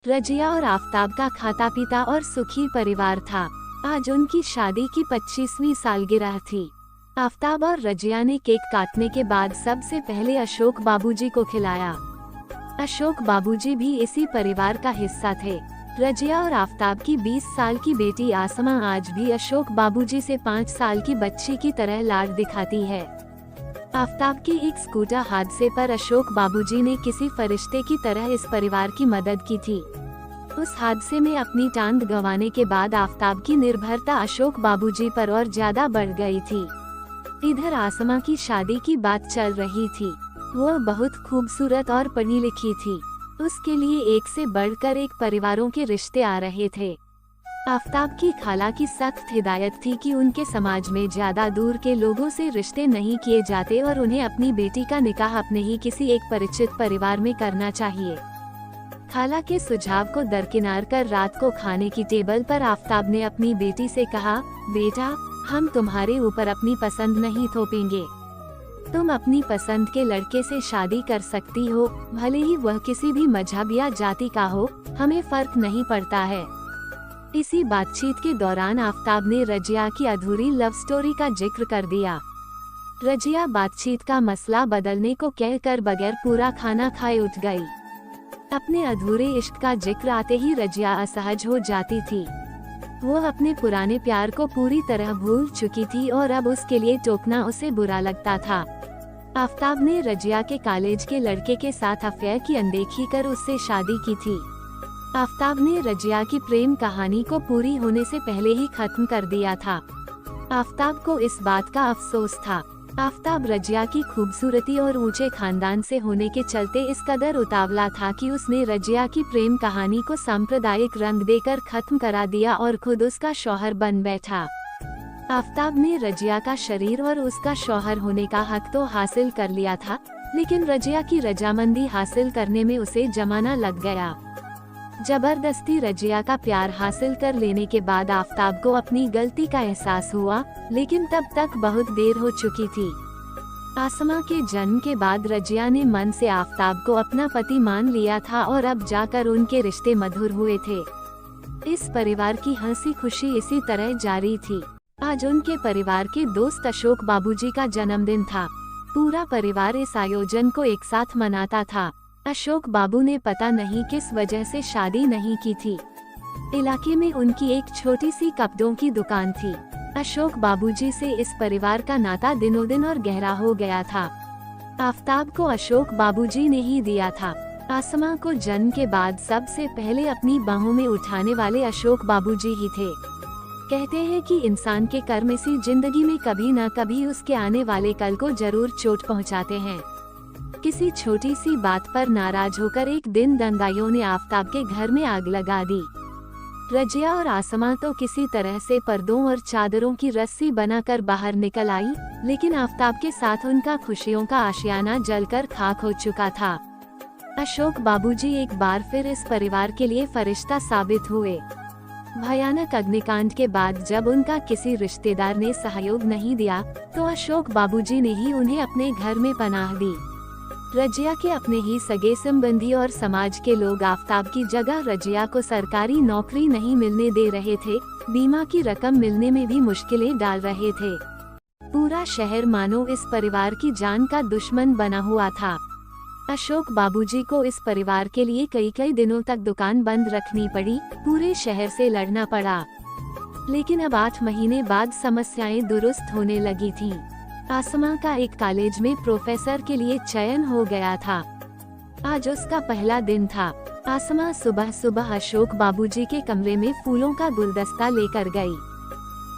रजिया और आफताब का खाता पीता और सुखी परिवार था। आज उनकी शादी की 25वीं सालगिरह थी। आफताब और रजिया ने केक काटने के बाद सबसे पहले अशोक बाबूजी को खिलाया। अशोक बाबूजी भी इसी परिवार का हिस्सा थे। रजिया और आफताब की 20 साल की बेटी आसमा आज भी अशोक बाबूजी से 5 साल की बच्ची की तरह लाड दिखाती है। आफताब के एक स्कूटर हादसे पर अशोक बाबूजी ने किसी फरिश्ते की तरह इस परिवार की मदद की थी। उस हादसे में अपनी टांग गंवाने के बाद आफताब की निर्भरता अशोक बाबूजी पर और ज्यादा बढ़ गई थी। इधर आसमा की शादी की बात चल रही थी। वो बहुत खूबसूरत और पढ़ी लिखी थी। उसके लिए एक से बढ़कर एक परिवारों के रिश्ते आ रहे थे। आफताब की खाला की सख्त हिदायत थी कि उनके समाज में ज्यादा दूर के लोगों से रिश्ते नहीं किए जाते और उन्हें अपनी बेटी का निकाह अपने ही किसी एक परिचित परिवार में करना चाहिए। खाला के सुझाव को दरकिनार कर रात को खाने की टेबल पर आफताब ने अपनी बेटी से कहा, बेटा, हम तुम्हारे ऊपर अपनी पसंद नहीं थोपेंगे। तुम अपनी पसंद के लड़के से शादी कर सकती हो, भले ही वह किसी भी मजहब या जाति का हो, हमें फर्क नहीं पड़ता है। इसी बातचीत के दौरान आफताब ने रजिया की अधूरी लव स्टोरी का जिक्र कर दिया। रजिया बातचीत का मसला बदलने को कहकर बगैर पूरा खाना खाए उठ गई। अपने अधूरे इश्क का जिक्र आते ही रजिया असहज हो जाती थी। वो अपने पुराने प्यार को पूरी तरह भूल चुकी थी और अब उसके लिए टोकना उसे बुरा लगता था। आफताब ने रजिया के कॉलेज के लड़के के साथ अफेयर की अनदेखी कर उससे शादी की थी। आफताब ने रजिया की प्रेम कहानी को पूरी होने से पहले ही खत्म कर दिया था। आफताब को इस बात का अफसोस था। आफताब रजिया की खूबसूरती और ऊंचे खानदान से होने के चलते इस कदर उतावला था कि उसने रजिया की प्रेम कहानी को सांप्रदायिक रंग देकर खत्म करा दिया और खुद उसका शौहर बन बैठा। आफताब ने रजिया का शरीर और उसका शौहर होने का हक तो हासिल कर लिया था, लेकिन रजिया की रजामंदी हासिल करने में उसे जमाना लग गया। जबरदस्ती रजिया का प्यार हासिल कर लेने के बाद आफताब को अपनी गलती का एहसास हुआ, लेकिन तब तक बहुत देर हो चुकी थी। आसमा के जन्म के बाद रजिया ने मन से आफताब को अपना पति मान लिया था और अब जाकर उनके रिश्ते मधुर हुए थे। इस परिवार की हंसी खुशी इसी तरह जारी थी। आज उनके परिवार के दोस्त अशोक बाबूजी का जन्मदिन था। पूरा परिवार इस आयोजन को एक साथ मनाता था। अशोक बाबू ने पता नहीं किस वजह से शादी नहीं की थी। इलाके में उनकी एक छोटी सी कपड़ों की दुकान थी। अशोक बाबूजी से इस परिवार का नाता दिनों दिन और गहरा हो गया था। आफताब को अशोक बाबूजी ने ही दिया था। आसमा को जन्म के बाद सबसे पहले अपनी बाहों में उठाने वाले अशोक बाबूजी ही थे। कहते हैं कि इंसान के कर्म इसी जिंदगी में कभी न कभी उसके आने वाले कल को जरूर चोट पहुंचाते हैं। किसी छोटी सी बात पर नाराज होकर एक दिन दंगाइयों ने आफताब के घर में आग लगा दी। रजिया और आसमा तो किसी तरह से पर्दों और चादरों की रस्सी बनाकर बाहर निकल आई, लेकिन आफताब के साथ उनका खुशियों का आशियाना जलकर खाक हो चुका था। अशोक बाबूजी एक बार फिर इस परिवार के लिए फरिश्ता साबित हुए। भयानक अग्निकांड के बाद जब उनका किसी रिश्तेदार ने सहयोग नहीं दिया, तो अशोक बाबूजी ने ही उन्हें अपने घर में पनाह दी। रजिया के अपने ही सगे संबंधी और समाज के लोग आफताब की जगह रजिया को सरकारी नौकरी नहीं मिलने दे रहे थे, बीमा की रकम मिलने में भी मुश्किलें डाल रहे थे। पूरा शहर मानो इस परिवार की जान का दुश्मन बना हुआ था। अशोक बाबूजी को इस परिवार के लिए कई दिनों तक दुकान बंद रखनी पड़ी, पूरे शहर से लड़ना पड़ा। लेकिन अब 8 महीने बाद समस्याएं दुरुस्त होने लगी थीं। आसमा का एक कॉलेज में प्रोफेसर के लिए चयन हो गया था। आज उसका पहला दिन था। आसमा सुबह सुबह अशोक बाबूजी के कमरे में फूलों का गुलदस्ता लेकर गई,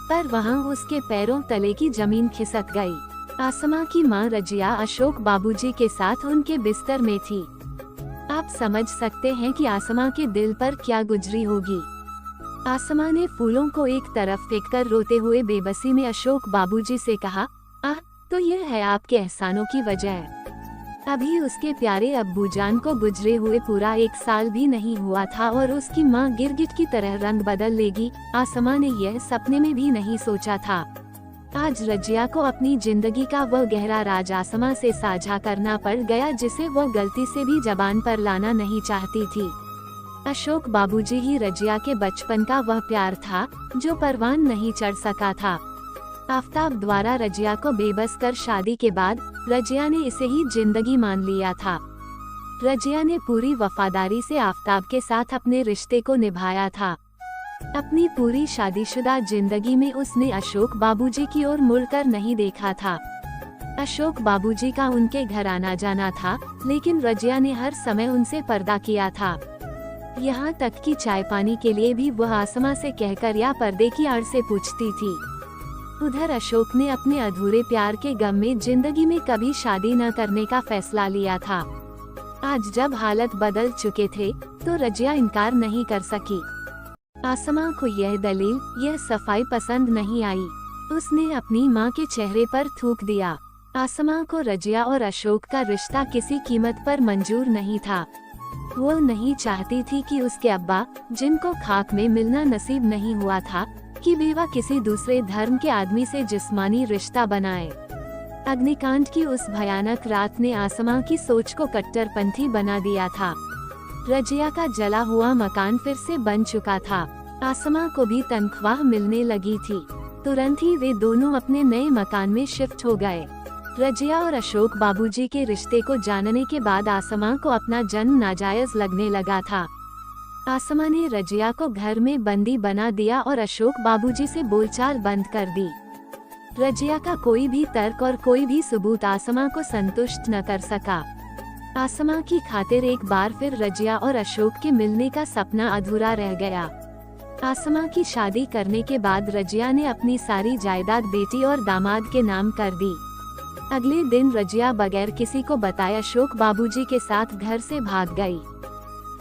पर वहां उसके पैरों तले की जमीन खिसक गई। आसमा की मां रजिया अशोक बाबूजी के साथ उनके बिस्तर में थी। आप समझ सकते हैं कि आसमा के दिल पर क्या गुजरी होगी। आसमा ने फूलों को एक तरफ फेंककर रोते हुए बेबसी में अशोक बाबूजी से कहा, तो यह है आपके एहसानों की वजह। अभी उसके प्यारे अब्बूजान को गुजरे हुए पूरा 1 साल भी नहीं हुआ था और उसकी मां गिरगिट की तरह रंग बदल लेगी। आसमा ने यह सपने में भी नहीं सोचा था। आज रजिया को अपनी जिंदगी का वह गहरा राज आसमा से साझा करना पड़ गया, जिसे वो गलती से भी जबान पर लाना नहीं चाहती थी। अशोक बाबूजी ही रजिया के बचपन का वह प्यार था जो परवान नहीं चढ़ सका था। आफताब द्वारा रजिया को बेबस कर शादी के बाद रजिया ने इसे ही जिंदगी मान लिया था। रजिया ने पूरी वफादारी से आफताब के साथ अपने रिश्ते को निभाया था। अपनी पूरी शादीशुदा जिंदगी में उसने अशोक बाबूजी की ओर मुड़कर नहीं देखा था। अशोक बाबूजी का उनके घर आना जाना था, लेकिन रजिया ने हर समय उनसे पर्दा किया था। यहाँ तक कि चाय पानी के लिए भी वह आसमा से कहकर या पर्दे की आड़ से पूछती थी। उधर अशोक ने अपने अधूरे प्यार के गम में जिंदगी में कभी शादी न करने का फैसला लिया था। आज जब हालत बदल चुके थे तो रजिया इनकार नहीं कर सकी। आसमा को यह दलील, यह सफाई पसंद नहीं आई। उसने अपनी माँ के चेहरे पर थूक दिया। आसमा को रजिया और अशोक का रिश्ता किसी कीमत पर मंजूर नहीं था। वो नहीं चाहती थी कि उसके अब्बा, जिनको खाक में मिलना नसीब नहीं हुआ था, कि बेवा किसी दूसरे धर्म के आदमी से जिस्मानी रिश्ता बनाए। अग्निकांड की उस भयानक रात ने आसमा की सोच को कट्टरपंथी बना दिया था। रजिया का जला हुआ मकान फिर से बन चुका था। आसमा को भी तनख्वाह मिलने लगी थी। तुरंत ही वे दोनों अपने नए मकान में शिफ्ट हो गए। रजिया और अशोक बाबूजी के रिश्ते को जानने के बाद आसमा को अपना जन्म नाजायज लगने लगा था। आसमा ने रजिया को घर में बंदी बना दिया और अशोक बाबूजी से बोलचाल बंद कर दी। रजिया का कोई भी तर्क और कोई भी सबूत आसमा को संतुष्ट न कर सका। आसमा की खातिर एक बार फिर रजिया और अशोक के मिलने का सपना अधूरा रह गया। आसमा की शादी करने के बाद रजिया ने अपनी सारी जायदाद बेटी और दामाद के नाम कर दी। अगले दिन रजिया बगैर किसी को बताए अशोक बाबूजी के साथ घर से भाग गई।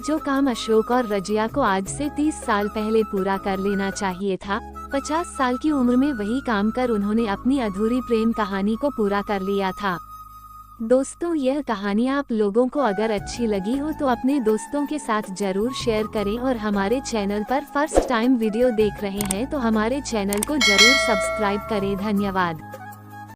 जो काम अशोक और रजिया को आज से 30 साल पहले पूरा कर लेना चाहिए था, 50 साल की उम्र में वही काम कर उन्होंने अपनी अधूरी प्रेम कहानी को पूरा कर लिया था। दोस्तों, यह कहानी आप लोगों को अगर अच्छी लगी हो तो अपने दोस्तों के साथ जरूर शेयर करें और हमारे चैनल पर फर्स्ट टाइम वीडियो देख रहे हैं तो हमारे चैनल को जरूर सब्सक्राइब करें। धन्यवाद।